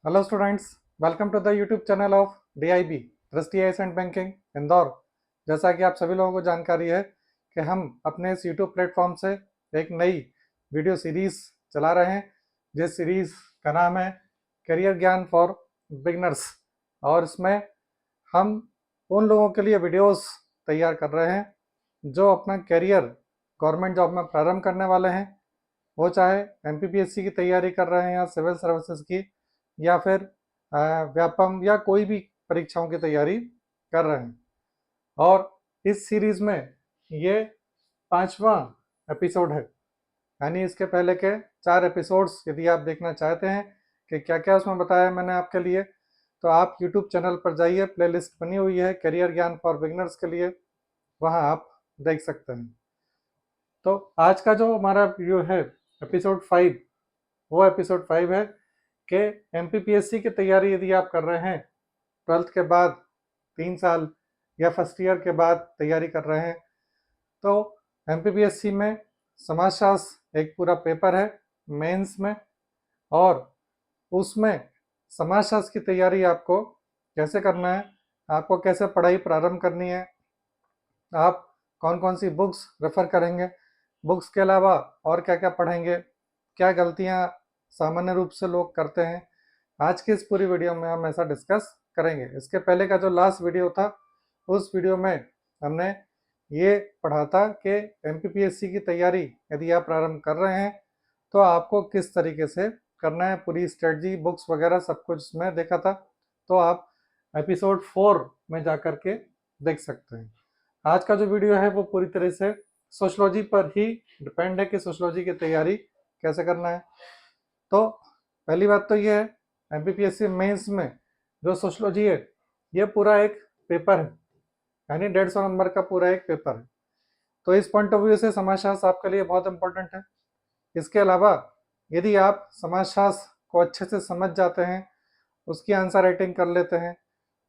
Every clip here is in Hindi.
Hello students, welcome to the YouTube channel of DIB Drishti IAS and banking Indore. जैसा कि आप सभी लोगों को जानकारी है कि हम अपने इस यूट्यूब प्लेटफॉर्म से एक नई वीडियो सीरीज चला रहे हैं, जिस सीरीज का नाम है करियर ज्ञान फॉर बिगनर्स। और इसमें हम उन लोगों के लिए वीडियोस तैयार कर रहे हैं जो अपना करियर गवर्नमेंट जॉब में प्रारंभ करने वाले हैं, वो चाहे MPPSC की तैयारी कर रहे हैं या सिविल सर्विसेज की, या फिर व्यापम या कोई भी परीक्षाओं की तैयारी कर रहे हैं। और इस सीरीज में ये 5वां एपिसोड है, यानी इसके पहले के 4 एपिसोड्स यदि आप देखना चाहते हैं कि क्या क्या उसमें बताया मैंने आपके लिए, तो आप यूट्यूब चैनल पर जाइए, प्लेलिस्ट बनी हुई है करियर ज्ञान फॉर बिगनर्स के लिए, वहाँ आप देख सकते हैं। तो आज का जो हमारा वीडियो है एपिसोड 5, वो एपिसोड 5 है कि MPPSC की तैयारी यदि आप कर रहे हैं 12th के बाद 3 साल या फर्स्ट ईयर के बाद तैयारी कर रहे हैं, तो MPPSC में समाजशास्त्र एक पूरा पेपर है मेंस में, और उसमें समाजशास्त्र की तैयारी आपको कैसे करना है, आपको कैसे पढ़ाई प्रारंभ करनी है, आप कौन कौन सी बुक्स रेफर करेंगे, बुक्स के अलावा और क्या क्या पढ़ेंगे, क्या गलतियां सामान्य रूप से लोग करते हैं, आज की इस पूरी वीडियो में हम ऐसा डिस्कस करेंगे। इसके पहले का जो लास्ट वीडियो था, उस वीडियो में हमने ये पढ़ा था कि MPPSC की तैयारी यदि आप प्रारंभ कर रहे हैं तो आपको किस तरीके से करना है, पूरी स्ट्रेटजी बुक्स वगैरह सब कुछ इसमें देखा था। तो आप एपिसोड 4 में जा कर के देख सकते हैं। आज का जो वीडियो है वो पूरी तरह से सोशलॉजी पर ही डिपेंड है कि सोशलॉजी की तैयारी कैसे करना है। तो पहली बात तो ये है, MPPSC मेंस में जो सोशलॉजी है ये पूरा एक पेपर है, यानी 150 नंबर का पूरा एक पेपर है। तो इस पॉइंट ऑफ व्यू से समाजशास्त्र आपके लिए बहुत इंपॉर्टेंट है। इसके अलावा यदि आप समाजशास्त्र को अच्छे से समझ जाते हैं, उसकी आंसर राइटिंग कर लेते हैं,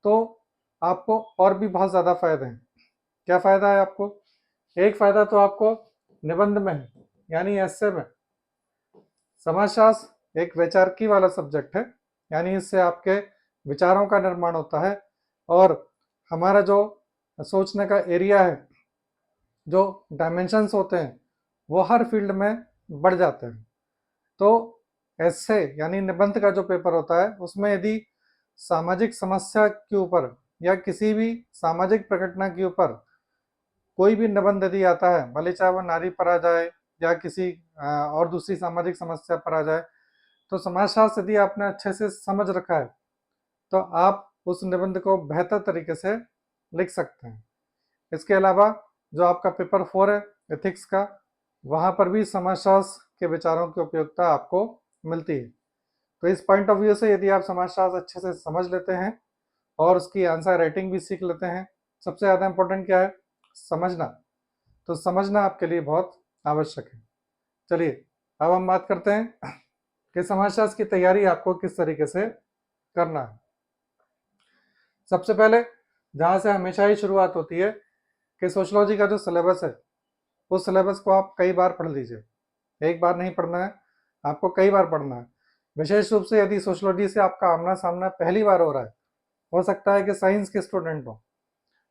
तो आपको और भी बहुत ज़्यादा फायदे हैं। क्या फ़ायदा है आपको? एक फ़ायदा तो आपको निबंध में है, यानी एस्से में। समाजशास्त्र एक वैचारिकी वाला सब्जेक्ट है, यानी इससे आपके विचारों का निर्माण होता है और हमारा जो सोचने का एरिया है, जो डायमेंशंस होते हैं, वो हर फील्ड में बढ़ जाते हैं। तो एस्से यानी निबंध का जो पेपर होता है, उसमें यदि सामाजिक समस्या के ऊपर या किसी भी सामाजिक प्रघटना के ऊपर कोई भी निबंध यदि आता है, भले चाहे वो नारी पर आ जाए या किसी और दूसरी सामाजिक समस्या पर आ जाए, तो समाजशास्त्र यदि आपने अच्छे से समझ रखा है तो आप उस निबंध को बेहतर तरीके से लिख सकते हैं। इसके अलावा जो आपका पेपर 4 है एथिक्स का, वहाँ पर भी समाजशास्त्र के विचारों की उपयोगिता आपको मिलती है। तो इस पॉइंट ऑफ व्यू से यदि आप समाजशास्त्र अच्छे से समझ लेते हैं और उसकी आंसर राइटिंग भी सीख लेते हैं, सबसे ज़्यादा इंपॉर्टेंट क्या है? समझना। तो समझना आपके लिए बहुत आवश्यक है। चलिए अब हम बात करते हैं कि समाजशास्त्र की तैयारी आपको किस तरीके से करना है। सबसे पहले जहाँ से हमेशा ही शुरुआत होती है कि सोशलॉजी का जो सिलेबस है, उस सिलेबस को आप कई बार पढ़ लीजिए। एक बार नहीं पढ़ना है, आपको कई बार पढ़ना है। विशेष रूप से यदि सोशलॉजी से आपका आमना सामना पहली बार हो रहा है, हो सकता है कि साइंस के स्टूडेंट हो,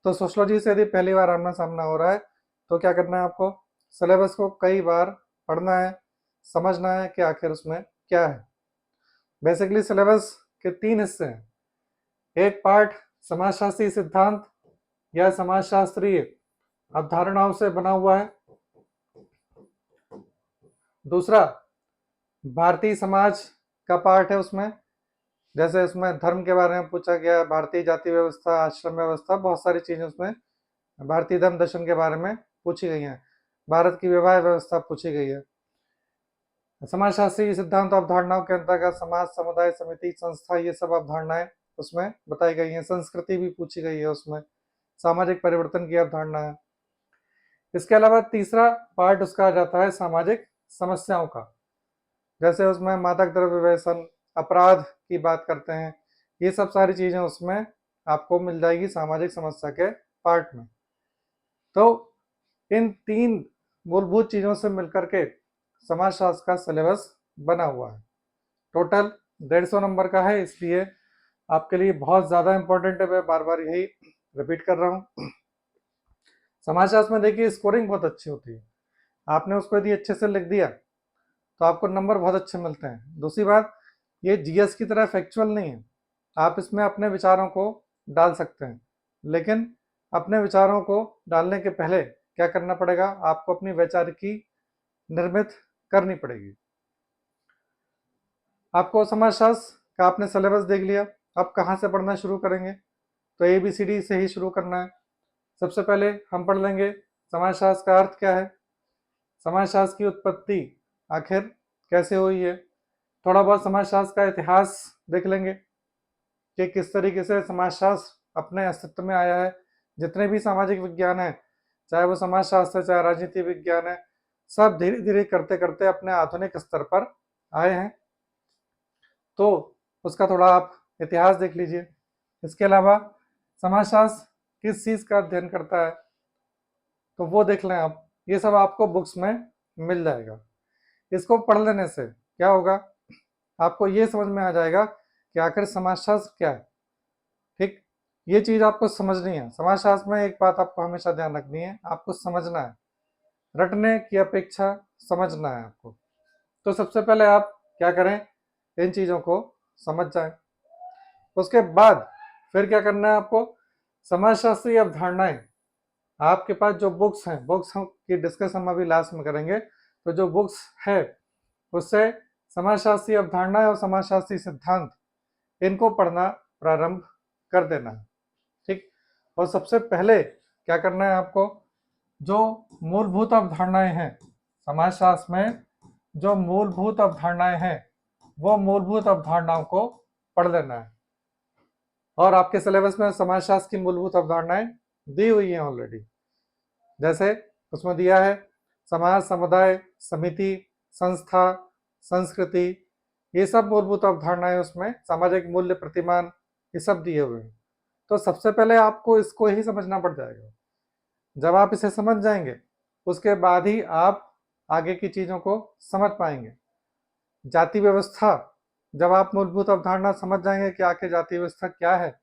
तो सोशलॉजी से यदि पहली बार आमना सामना हो रहा है तो क्या करना है आपको? सिलेबस को कई बार पढ़ना है, समझना है कि आखिर उसमें क्या है। बेसिकली सिलेबस के 3 हिस्से हैं। एक पार्ट समाजशास्त्री सिद्धांत या समाजशास्त्रीय अवधारणाओं से बना हुआ है। दूसरा भारतीय समाज का पार्ट है, उसमें जैसे उसमें धर्म के बारे में पूछा गया, भारतीय जाति व्यवस्था, आश्रम व्यवस्था, बहुत सारी चीजें उसमें भारतीय धर्म दर्शन के बारे में पूछी गई हैं। भारत की विवाह व्यवस्था पूछी गई है। समाजशास्त्री सिद्धांत अवधारणाओं के अंतर्गत समाज, समुदाय, समिति, संस्था, ये सब अवधारणाएं उसमें बताई गई हैं। संस्कृति भी पूछी गई है उसमें, सामाजिक परिवर्तन की अवधारणा है। इसके अलावा तीसरा पार्ट उसका आ जाता है सामाजिक समस्याओं का, जैसे उसमें मादक द्रव्य व्यसन, अपराध की बात करते हैं। ये सब सारी चीजें उसमें आपको मिल जाएगी सामाजिक समस्या के पार्ट में। तो इन 3 मूलभूत चीजों से मिलकर के समाजशास्त्र का सिलेबस बना हुआ है। टोटल 150 नंबर का है, इसलिए आपके लिए बहुत ज़्यादा इंपॉर्टेंट है, मैं बार बार यही रिपीट कर रहा हूँ। समाजशास्त्र में देखिए स्कोरिंग बहुत अच्छी होती है, आपने उसको यदि अच्छे से लिख दिया तो आपको नंबर बहुत अच्छे मिलते हैं। दूसरी बात, ये जीएस की तरह फैक्चुअल नहीं है, आप इसमें अपने विचारों को डाल सकते हैं, लेकिन अपने विचारों को डालने के पहले क्या करना पड़ेगा, आपको अपनी वैचारिकी निर्मित करनी पड़ेगी। आपको समाजशास्त्र का आपने सिलेबस देख लिया, अब कहाँ से पढ़ना शुरू करेंगे, तो ABCD से ही शुरू करना है। सबसे पहले हम पढ़ लेंगे समाजशास्त्र का अर्थ क्या है, समाजशास्त्र की उत्पत्ति आखिर कैसे हुई है, थोड़ा बहुत समाजशास्त्र का इतिहास देख लेंगे कि किस तरीके से समाजशास्त्र अपने अस्तित्व में आया है। जितने भी सामाजिक विज्ञान है, चाहे वो समाजशास्त्र है चाहे राजनीति विज्ञान है, सब धीरे धीरे करते करते अपने आधुनिक स्तर पर आए हैं, तो उसका थोड़ा आप इतिहास देख लीजिए। इसके अलावा समाजशास्त्र किस चीज़ का अध्ययन करता है, तो वो देख लें आप, ये सब आपको बुक्स में मिल जाएगा। इसको पढ़ लेने से क्या होगा, आपको ये समझ में आ जाएगा कि आखिर समाजशास्त्र क्या है। ठीक, ये चीज़ आपको समझनी है। समाजशास्त्र में एक बात आपको हमेशा ध्यान रखनी है, आपको समझना है, रटने की अपेक्षा समझना है आपको। तो सबसे पहले आप क्या करें, इन चीज़ों को समझ जाएं। उसके बाद फिर क्या करना है आपको, समाजशास्त्रीय अवधारणाएं, आपके पास जो बुक्स हैं, बुक्स की डिस्कस हम अभी लास्ट में करेंगे, तो जो बुक्स है उससे समाजशास्त्रीय अवधारणाएं और समाजशास्त्रीय सिद्धांत, इनको पढ़ना प्रारंभ कर देना है। ठीक, और सबसे पहले क्या करना है आपको, जो मूलभूत अवधारणाएं हैं समाजशास्त्र में, जो मूलभूत अवधारणाएं हैं वो मूलभूत अवधारणाओं को पढ़ लेना है। और आपके सिलेबस में समाजशास्त्र की मूलभूत अवधारणाएं दी हुई हैं ऑलरेडी, जैसे उसमें दिया है समाज, समुदाय, समिति, संस्था, संस्कृति, ये सब मूलभूत अवधारणाएं, उसमें सामाजिक मूल्य, प्रतिमान, ये सब दिए हुए हैं। तो सबसे पहले आपको इसको ही समझना पड़ जाएगा। जब आप इसे समझ जाएंगे उसके बाद ही आप आगे की चीज़ों को समझ पाएंगे। जाति व्यवस्था, जब आप मूलभूत अवधारणा समझ जाएंगे कि आखिर जाति व्यवस्था क्या है,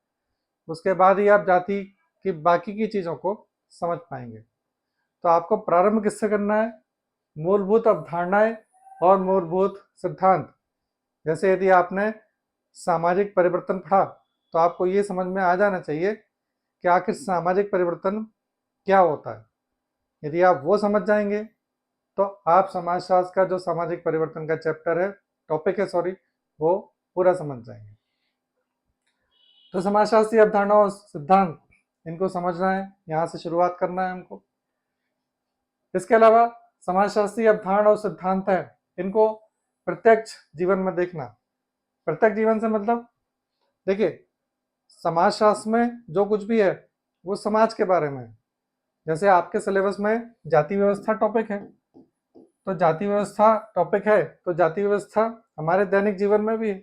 उसके बाद ही आप जाति की बाकी की चीज़ों को समझ पाएंगे। तो आपको प्रारंभ किससे करना है, मूलभूत अवधारणाएं और मूलभूत सिद्धांत। जैसे यदि आपने सामाजिक परिवर्तन पढ़ा तो आपको ये समझ में आ जाना चाहिए कि आखिर सामाजिक परिवर्तन क्या होता है। यदि आप वो समझ जाएंगे तो आप समाजशास्त्र का जो सामाजिक परिवर्तन का चैप्टर है, टॉपिक है सॉरी, वो पूरा समझ जाएंगे। तो समाजशास्त्रीय अवधारणा और सिद्धांत, इनको समझना है, यहाँ से शुरुआत करना है हमको। इसके अलावा समाजशास्त्रीय अवधारणा और सिद्धांत है, इनको प्रत्यक्ष जीवन में देखना। प्रत्यक्ष जीवन से मतलब, देखिए समाजशास्त्र में जो कुछ भी है वो समाज के बारे में है। जैसे आपके सिलेबस में जाति व्यवस्था टॉपिक है, तो जाति व्यवस्था टॉपिक है, तो जाति व्यवस्था हमारे दैनिक जीवन में भी है,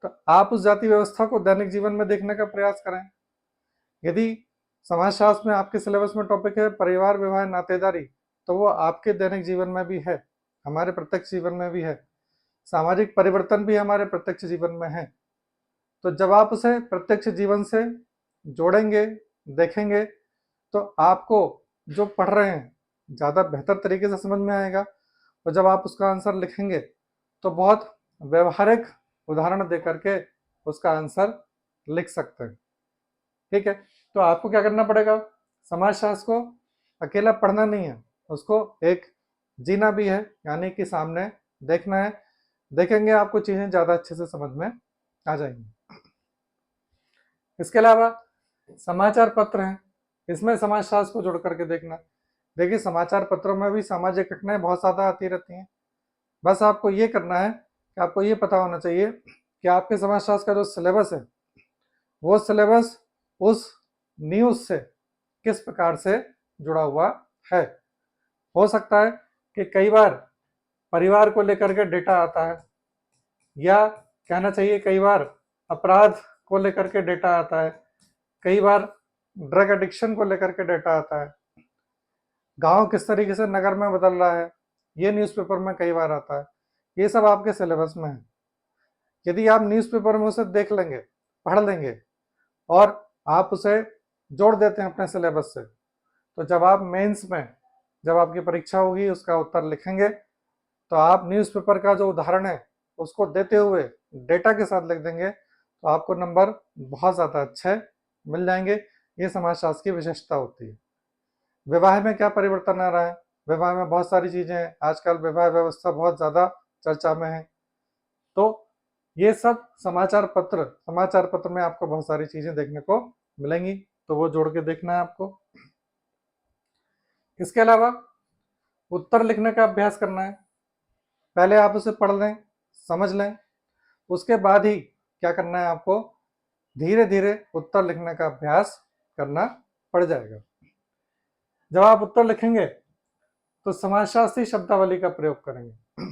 तो आप उस जाति व्यवस्था को दैनिक जीवन में देखने का प्रयास करें। यदि समाजशास्त्र में आपके सिलेबस में टॉपिक है परिवार, विवाह, नातेदारी, तो वो आपके दैनिक जीवन में भी है, हमारे प्रत्यक्ष जीवन में भी है। सामाजिक परिवर्तन भी हमारे प्रत्यक्ष जीवन में है। तो जब आप उसे प्रत्यक्ष जीवन से जोड़ेंगे, देखेंगे, तो आपको जो पढ़ रहे हैं ज़्यादा बेहतर तरीके से समझ में आएगा। और जब आप उसका आंसर लिखेंगे तो बहुत व्यवहारिक उदाहरण दे करके उसका आंसर लिख सकते हैं। ठीक है, तो आपको क्या करना पड़ेगा, समाजशास्त्र को अकेला पढ़ना नहीं है, उसको एक जीना भी है, यानी कि सामने देखना है। देखेंगे आपको चीज़ें ज़्यादा अच्छे से समझ में आ जाएंगी। इसके अलावा समाचार पत्र हैं, इसमें समाजशास्त्र को जोड़ करके देखना। देखिए समाचार पत्रों में भी सामाजिक घटनाएं बहुत ज़्यादा आती रहती हैं। बस आपको ये करना है कि आपको ये पता होना चाहिए कि आपके समाजशास्त्र का जो सिलेबस है वो सिलेबस उस न्यूज़ से किस प्रकार से जुड़ा हुआ है। हो सकता है कि कई बार परिवार को लेकर के डेटा आता है, या कहना चाहिए कई बार अपराध को लेकर के डेटा आता है, कई बार ड्रग एडिक्शन को लेकर के डेटा आता है, गांव किस तरीके से नगर में बदल रहा है, ये न्यूज़पेपर में कई बार आता है। ये सब आपके सिलेबस में है। यदि आप न्यूज़पेपर में उसे देख लेंगे, पढ़ लेंगे और आप उसे जोड़ देते हैं अपने सिलेबस से, तो जब आप मेंस में, जब आपकी परीक्षा होगी, उसका उत्तर लिखेंगे, तो आप न्यूज़पेपर का जो उदाहरण है उसको देते हुए डेटा के साथ लिख देंगे, तो आपको नंबर बहुत ज़्यादा अच्छे मिल जाएंगे। ये समाजशास्त्र की विशेषता होती है। विवाह में क्या परिवर्तन आ रहा है? विवाह में बहुत सारी चीज़ें हैं, आजकल विवाह व्यवस्था बहुत ज़्यादा चर्चा में है। तो ये सब समाचार पत्र में आपको बहुत सारी चीज़ें देखने को मिलेंगी, तो वो जोड़ के देखना है आपको। इसके अलावा उत्तर लिखने का अभ्यास करना है। पहले आप उसे पढ़ लें, समझ लें, उसके बाद ही क्या करना है आपको, धीरे धीरे उत्तर लिखने का अभ्यास करना पड़ जाएगा। जब आप उत्तर लिखेंगे तो समाजशास्त्री शब्दावली का प्रयोग करेंगे।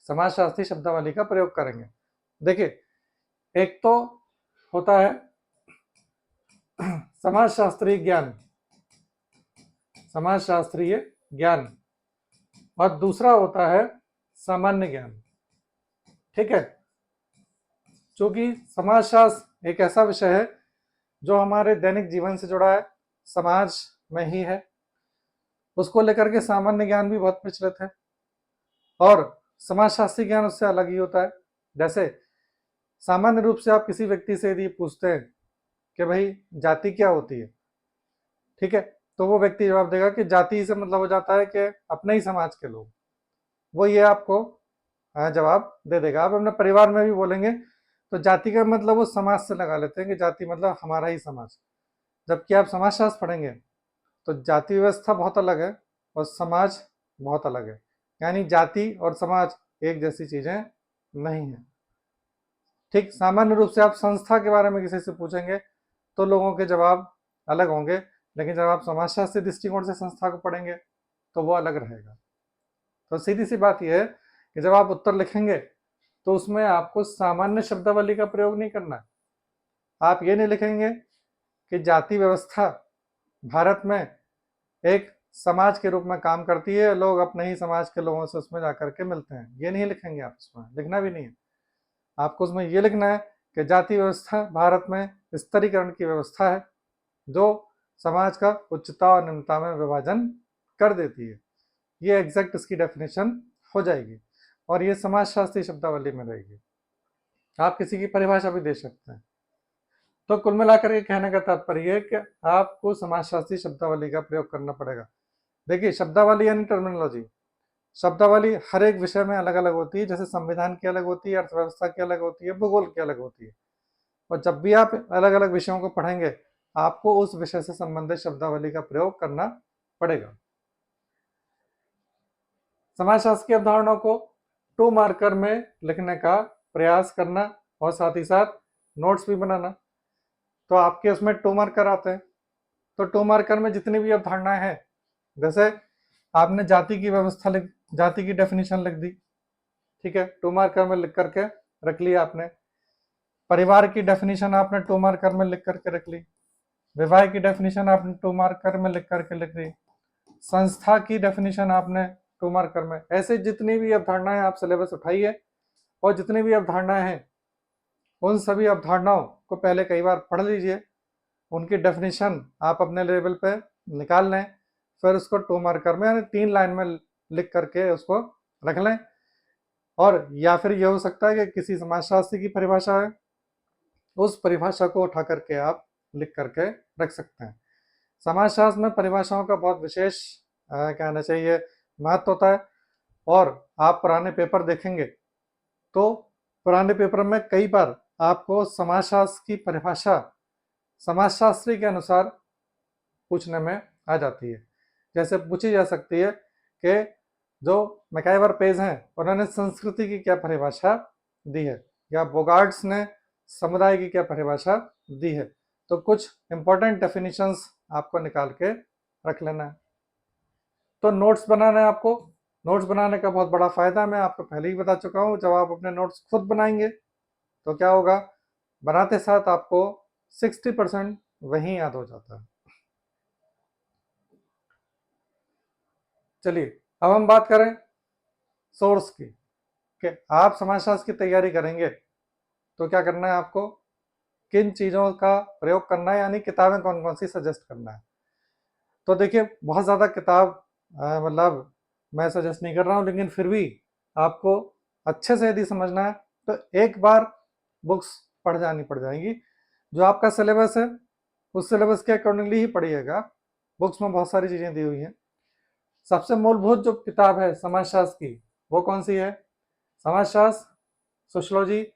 समाजशास्त्री शब्दावली का प्रयोग करेंगे। देखिए, एक तो होता है समाजशास्त्रीय ज्ञान, समाजशास्त्रीय ज्ञान, और दूसरा होता है सामान्य ज्ञान। ठीक है, क्योंकि समाजशास्त्र एक ऐसा विषय है जो हमारे दैनिक जीवन से जुड़ा है, समाज में ही है। उसको लेकर के सामान्य ज्ञान भी बहुत प्रचलित है, और समाजशास्त्री ज्ञान उससे अलग ही होता है। जैसे सामान्य रूप से आप किसी व्यक्ति से यदि पूछते हैं कि भाई जाति क्या होती है, ठीक है, तो वो व्यक्ति जवाब देगा कि जाति से मतलब हो जाता है कि अपने ही समाज के लोग। वो ये आपको जवाब दे देगा। आप अपने परिवार में भी बोलेंगे तो जाति का मतलब वो समाज से लगा लेते हैं कि जाति मतलब हमारा ही समाज। जबकि आप समाजशास्त्र पढ़ेंगे तो जाति व्यवस्था बहुत अलग है और समाज बहुत अलग है, यानी जाति और समाज एक जैसी चीजें नहीं है। ठीक, सामान्य रूप से आप संस्था के बारे में किसी से पूछेंगे तो लोगों के जवाब अलग होंगे, लेकिन जब आप समाजशास्त्री दृष्टिकोण से संस्था को पढ़ेंगे तो वो अलग रहेगा। तो सीधी सी बात यह है कि जब आप उत्तर लिखेंगे तो उसमें आपको सामान्य शब्दावली का प्रयोग नहीं करना है। आप ये नहीं लिखेंगे कि जाति व्यवस्था भारत में एक समाज के रूप में काम करती है, लोग अपने ही समाज के लोगों से उसमें जाकर के मिलते हैं, ये नहीं लिखेंगे आप, उसमें लिखना भी नहीं है। आपको उसमें ये लिखना है कि जाति व्यवस्था भारत में स्तरीकरण की व्यवस्था है जो समाज का उच्चता और निम्नता में विभाजन कर देती है। ये एग्जैक्ट इसकी डेफिनेशन हो जाएगी और ये समाजशास्त्री शब्दावली में रहेगी। आप किसी की परिभाषा भी दे सकते हैं। तो कुल मिलाकर के कहने का तात्पर्य है कि आपको समाजशास्त्री शब्दावली का प्रयोग करना पड़ेगा। देखिए, शब्दावली यानी टर्मिनोलॉजी, शब्दावली हर एक विषय में अलग अलग होती है। जैसे संविधान की अलग होती है, अर्थव्यवस्था की अलग होती है, भूगोल की अलग होती है। और जब भी आप अलग अलग विषयों को पढ़ेंगे आपको उस विषय से संबंधित शब्दावली का प्रयोग करना पड़ेगा। समाजशास्त्र की अवधारणाओं को 2 मार्कर में लिखने का प्रयास करना और साथ ही साथ नोट्स भी बनाना। तो आपके उसमें 2 मार्कर आते हैं। तो 2 मार्कर में जितनी भी अवधारणाएं हैं, जैसे आपने जाति की व्यवस्था जाति की डेफिनेशन लिख दी, ठीक है, 2 मार्कर में लिख करके रख लिया आपने। परिवार की डेफिनेशन आपने 2 मार्कर में लिख करके रख ली। विवाह की डेफिनेशन आपने 2 मार्कर में लिख करके लिख ली। संस्था की डेफिनेशन आपने 2 मार्कर में। ऐसे जितनी भी अवधारणाएं आप सिलेबस उठाइए और जितनी भी अवधारणाएं हैं उन सभी अवधारणाओं को पहले कई बार पढ़ लीजिए, उनकी डेफिनेशन आप अपने लेवल पे निकाल लें, फिर उसको 2 मार्कर में यानी 3 लाइन में लिख करके उसको रख लें। और या फिर यह हो सकता है कि किसी समाजशास्त्री की परिभाषा है, उस परिभाषा को उठा करके आप लिख करके रख सकते हैं। समाजशास्त्र में परिभाषाओं का बहुत विशेष कहना चाहिए महत्व होता है। और आप पुराने पेपर देखेंगे तो पुराने पेपर में कई बार आपको समाजशास्त्र की परिभाषा समाजशास्त्री के अनुसार पूछने में आ जाती है। जैसे पूछी जा सकती है कि जो मैकाइवर पेज हैं उन्होंने संस्कृति की क्या परिभाषा दी है, या बोगार्ड्स ने समुदाय की क्या परिभाषा दी है। तो कुछ इंपॉर्टेंट डेफिनेशंस आपको निकाल के रख लेना है। तो नोट्स बनाना है आपको। नोट्स बनाने का बहुत बड़ा फायदा मैं आपको पहले ही बता चुका हूँ। जब आप अपने नोट्स खुद बनाएंगे तो क्या होगा, बनाते साथ आपको 60% वहीं याद हो जाता है। चलिए अब हम बात करें सोर्स की। कि आप समाजशास्त्र की तैयारी करेंगे तो क्या करना है आपको, किन चीज़ों का प्रयोग करना है, यानी किताबें कौन कौन सी सजेस्ट करना है। तो देखिए बहुत ज़्यादा किताब मतलब मैं सजेस्ट नहीं कर रहा हूँ, लेकिन फिर भी आपको अच्छे से यदि समझना है तो एक बार बुक्स पढ़ जाएंगी। जो आपका सिलेबस है उस सिलेबस के अकॉर्डिंगली ही पढ़िएगा। बुक्स में बहुत सारी चीज़ें दी हुई हैं। सबसे मूलभूत जो किताब है समाजशास्त्र की वो कौन सी है, समाजशास्त्र, सोशलॉजी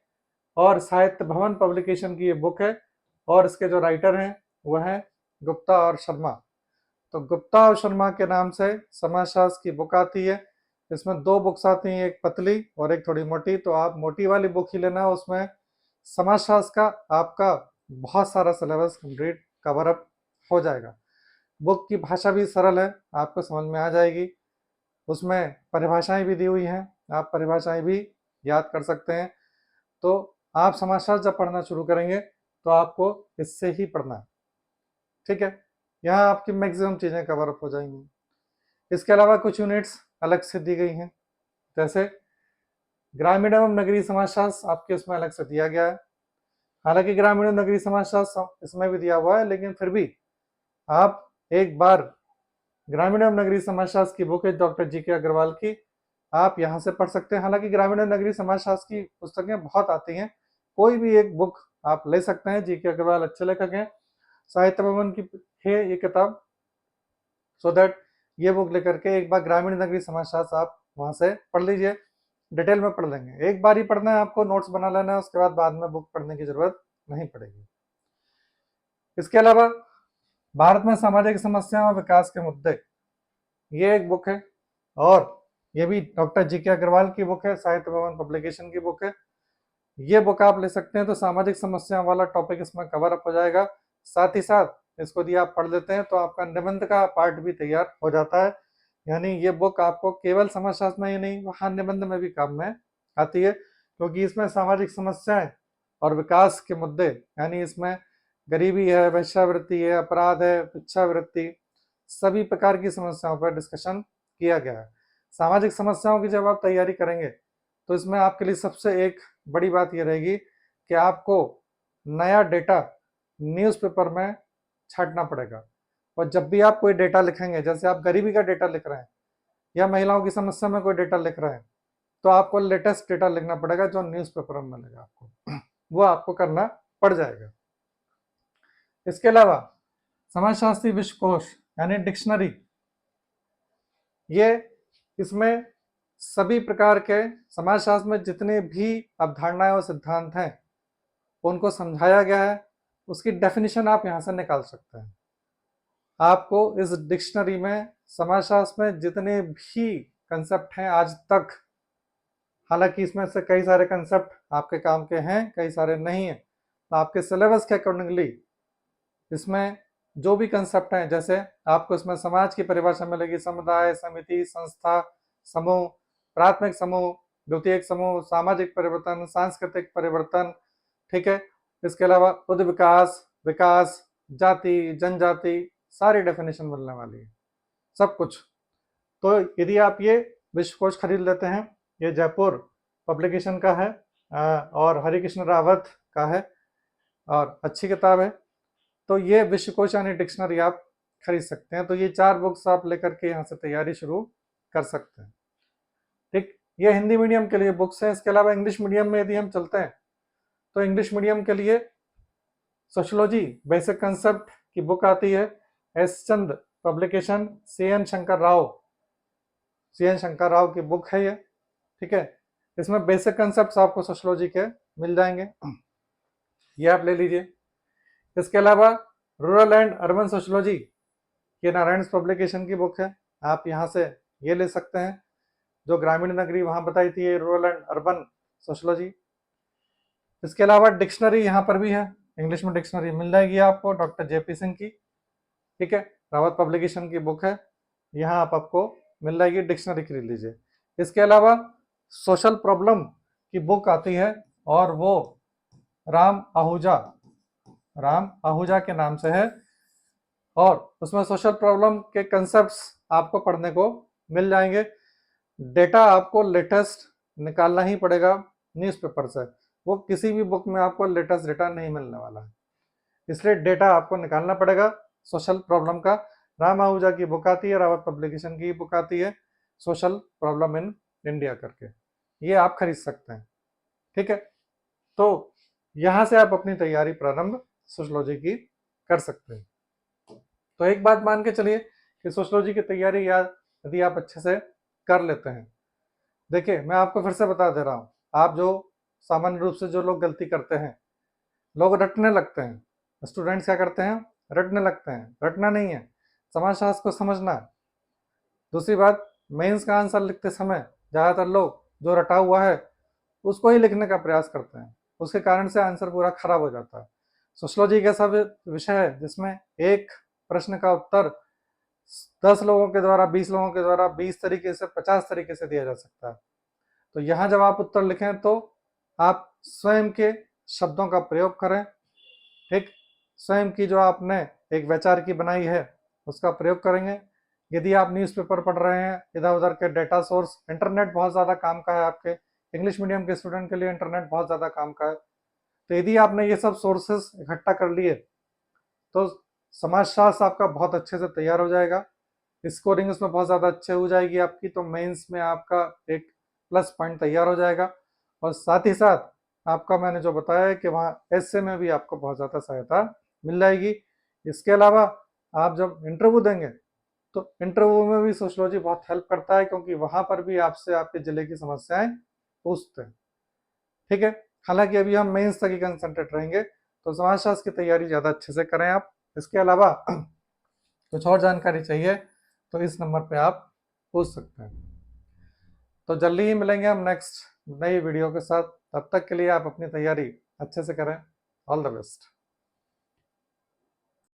और साहित्य भवन पब्लिकेशन की ये बुक है, और इसके जो राइटर हैं वह हैं गुप्ता और शर्मा। तो गुप्ता और शर्मा के नाम से समाजशास्त्र की बुक आती है। इसमें दो बुक्स आती हैं, एक पतली और एक थोड़ी मोटी। तो आप मोटी वाली बुक ही लेना, उसमें समाजशास्त्र का आपका बहुत सारा सिलेबस कंप्लीट कवर अप हो जाएगा। बुक की भाषा भी सरल है, आपको समझ में आ जाएगी। उसमें परिभाषाएं भी दी हुई हैं, आप परिभाषाएं भी याद कर सकते हैं। तो आप समाजशास्त्र जब पढ़ना शुरू करेंगे तो आपको इससे ही पढ़ना है, ठीक है। यहाँ आपकी मैक्सिमम चीज़ें कवर अप हो जाएंगी। इसके अलावा कुछ यूनिट्स अलग से दी गई हैं, जैसे ग्रामीण एवं नगरीय समाजशास्त्र आपके उसमें अलग से दिया गया है। हालांकि ग्रामीण एवं नगरीय समाजशास्त्र इसमें भी दिया हुआ है, लेकिन फिर भी आप एक बार ग्रामीण एवं नगरीय समाजशास्त्र की बुक है डॉक्टर जी के अग्रवाल की, आप यहाँ से पढ़ सकते हैं। हालांकि ग्रामीण एवं नगरीय समाजशास्त्र की पुस्तकें बहुत आती हैं, कोई भी एक बुक आप ले सकते हैं। जी के अग्रवाल अच्छे लेखक हैं, साहित्य भवन की है ये किताब, सो दैट ये बुक लेकर के एक बार ग्रामीण नगरीय समाजशास्त्र आप वहाँ से पढ़ लीजिए। डिटेल में पढ़ लेंगे, एक बार ही पढ़ना है आपको, नोट्स बना लेना है, उसके बाद में बुक पढ़ने की जरूरत नहीं पड़ेगी। इसके अलावा भारत में सामाजिक समस्याओं और विकास के मुद्दे, ये एक बुक है, और ये भी डॉक्टर जी के अग्रवाल की बुक है, साहित्य भवन पब्लिकेशन की बुक है। ये बुक आप ले सकते हैं, तो सामाजिक समस्याओं वाला टॉपिक इसमें कवर अप हो जाएगा। साथ ही साथ इसको यदि आप पढ़ लेते हैं तो आपका निबंध का पार्ट भी तैयार हो जाता है। यानी ये बुक आपको केवल समाजशास्त्र में ही नहीं, वहाँ निबंध में भी काम में आती है, क्योंकि इसमें सामाजिक समस्याएं और विकास के मुद्दे, यानी इसमें गरीबी है, वेश्यावृत्ति है, अपराध है, भिक्षावृत्ति, सभी प्रकार की समस्याओं पर डिस्कशन किया गया है। सामाजिक समस्याओं की जब आप तैयारी करेंगे तो इसमें आपके लिए सबसे एक बड़ी बात यह रहेगी कि आपको नया डेटा न्यूज़पेपर में छांटना पड़ेगा। और जब भी आप कोई डेटा लिखेंगे, जैसे आप गरीबी का डेटा लिख रहे हैं या महिलाओं की समस्या में कोई डेटा लिख रहे हैं, तो आपको लेटेस्ट डेटा लिखना पड़ेगा जो न्यूज़पेपर में मिलेगा आपको, वो आपको करना पड़ जाएगा। इसके अलावा समाजशास्त्री विश्वकोश यानी डिक्शनरी, ये इसमें सभी प्रकार के समाजशास्त्र में जितने भी अवधारणाएं और सिद्धांत हैं उनको समझाया गया है, उसकी डेफिनेशन आप यहाँ से निकाल सकते हैं। आपको इस डिक्शनरी में समाजशास्त्र में जितने भी कंसेप्ट हैं आज तक, हालांकि इसमें से कई सारे कंसेप्ट आपके काम के हैं, कई सारे नहीं हैं, तो आपके सिलेबस के अकॉर्डिंगली इसमें जो भी कंसेप्ट हैं, जैसे आपको इसमें समाज की परिभाषा मिलेगी, समुदाय, समिति, संस्था, समूह, प्राथमिक समूह, द्वितीयक समूह, सामाजिक परिवर्तन, सांस्कृतिक परिवर्तन, ठीक है। इसके अलावा खुद विकास, विकास, जाति, जनजाति, सारी डेफिनेशन मिलने वाली है, सब कुछ। तो यदि आप ये विश्वकोश खरीद लेते हैं, ये जयपुर पब्लिकेशन का है और हरिकृष्ण रावत का है, और अच्छी किताब है, तो ये विश्वकोश यानी डिक्शनरी आप खरीद सकते हैं। तो ये 4 बुक्स आप लेकर के यहाँ से तैयारी शुरू कर सकते हैं, ठीक। ये हिंदी मीडियम के लिए बुक्स हैं। इसके अलावा इंग्लिश मीडियम में यदि हम चलते हैं तो इंग्लिश मीडियम के लिए सोशलॉजी बेसिक कंसेप्ट की बुक आती है, S Chand publication, C N Shankar Rao की बुक है ये, ठीक है। इसमें बेसिक कंसेप्ट आपको सोशलॉजी के मिल जाएंगे, ये आप ले लीजिए। इसके अलावा रूरल एंड अर्बन सोशलॉजी, ये नारायण पब्लिकेशन की बुक है, आप यहाँ से ये ले सकते हैं। जो ग्रामीण नगरी वहाँ बताई थी, ये रूरल एंड अर्बन सोशलॉजी। इसके अलावा डिक्शनरी यहाँ पर भी है, इंग्लिश में डिक्शनरी मिल जाएगी आपको डॉक्टर जेपी सिंह की, ठीक है, रावत पब्लिकेशन की बुक है, यहाँ आपको मिल जाएगी, डिक्शनरी खरीद लीजिए। इसके अलावा सोशल प्रॉब्लम की बुक आती है, और वो राम आहूजा के नाम से है, और उसमें सोशल प्रॉब्लम के कंसेप्ट्स आपको पढ़ने को मिल जाएंगे। डेटा आपको लेटेस्ट निकालना ही पड़ेगा न्यूज़पेपर से। वो किसी भी बुक में आपको लेटेस्ट डेटा नहीं मिलने वाला है, इसलिए डेटा आपको निकालना पड़ेगा सोशल प्रॉब्लम का। राम आहूजा की बुक आती है, रावत पब्लिकेशन की बुक आती है, सोशल प्रॉब्लम इन इंडिया करके, ये आप खरीद सकते हैं। ठीक है, तो यहाँ से आप अपनी तैयारी प्रारंभ सोशलॉजी की कर सकते हैं। तो एक बात मान के चलिए कि सोशलॉजी की तैयारी यदि आप अच्छे से कर लेते हैं, देखिए मैं आपको फिर से बता दे रहा हूँ, आप जो सामान्य रूप से जो लोग गलती करते हैं, लोग रटने लगते हैं। स्टूडेंट्स क्या करते हैं, रटने लगते हैं। रटना नहीं है, समाजशास्त्र को समझना है। दूसरी बात, मेंस का आंसर लिखते समय ज़्यादातर लोग जो रटा हुआ है उसको ही लिखने का प्रयास करते हैं, उसके कारण से आंसर पूरा खराब हो जाता है। सोशलॉजी एक ऐसा विषय है जिसमें एक प्रश्न का उत्तर 10 लोगों के द्वारा, 20 लोगों के द्वारा 20 तरीके से, 50 तरीके से दिया जा सकता है। तो यहाँ जब आप उत्तर लिखें तो आप स्वयं के शब्दों का प्रयोग करें। ठीक, स्वयं की जो आपने एक वैचार की बनाई है उसका प्रयोग करेंगे। यदि आप न्यूज़पेपर पढ़ रहे हैं, इधर उधर के डेटा सोर्स, इंटरनेट बहुत ज़्यादा काम का है आपके, इंग्लिश मीडियम के स्टूडेंट के लिए इंटरनेट बहुत ज़्यादा काम का है। तो यदि आपने ये सब सोर्सेस इकट्ठा कर लिए तो समाजशास्त्र आपका बहुत अच्छे से तैयार हो जाएगा, स्कोरिंग उसमें बहुत ज़्यादा अच्छे हो जाएगी आपकी, तो मेंस में आपका एक प्लस पॉइंट तैयार हो जाएगा। और साथ ही साथ आपका मैंने जो बताया है कि वहाँ एसए में भी आपको बहुत ज़्यादा सहायता मिल जाएगी। इसके अलावा आप जब इंटरव्यू देंगे तो इंटरव्यू में भी सोशलॉजी बहुत हेल्प करता है, क्योंकि वहाँ पर भी आपसे आपके ज़िले की समस्याएं पूछते हैं। ठीक है, हालांकि अभी हम मेंस तक ही कंसंट्रेट रहेंगे, तो समाजशास्त्र की तैयारी ज़्यादा अच्छे से करें आप। इसके अलावा कुछ और जानकारी चाहिए तो इस नंबर पे आप पूछ सकते हैं। तो जल्दी ही मिलेंगे हम नेक्स्ट नई वीडियो के साथ, तब तक के लिए आप अपनी तैयारी अच्छे से करें। All the best.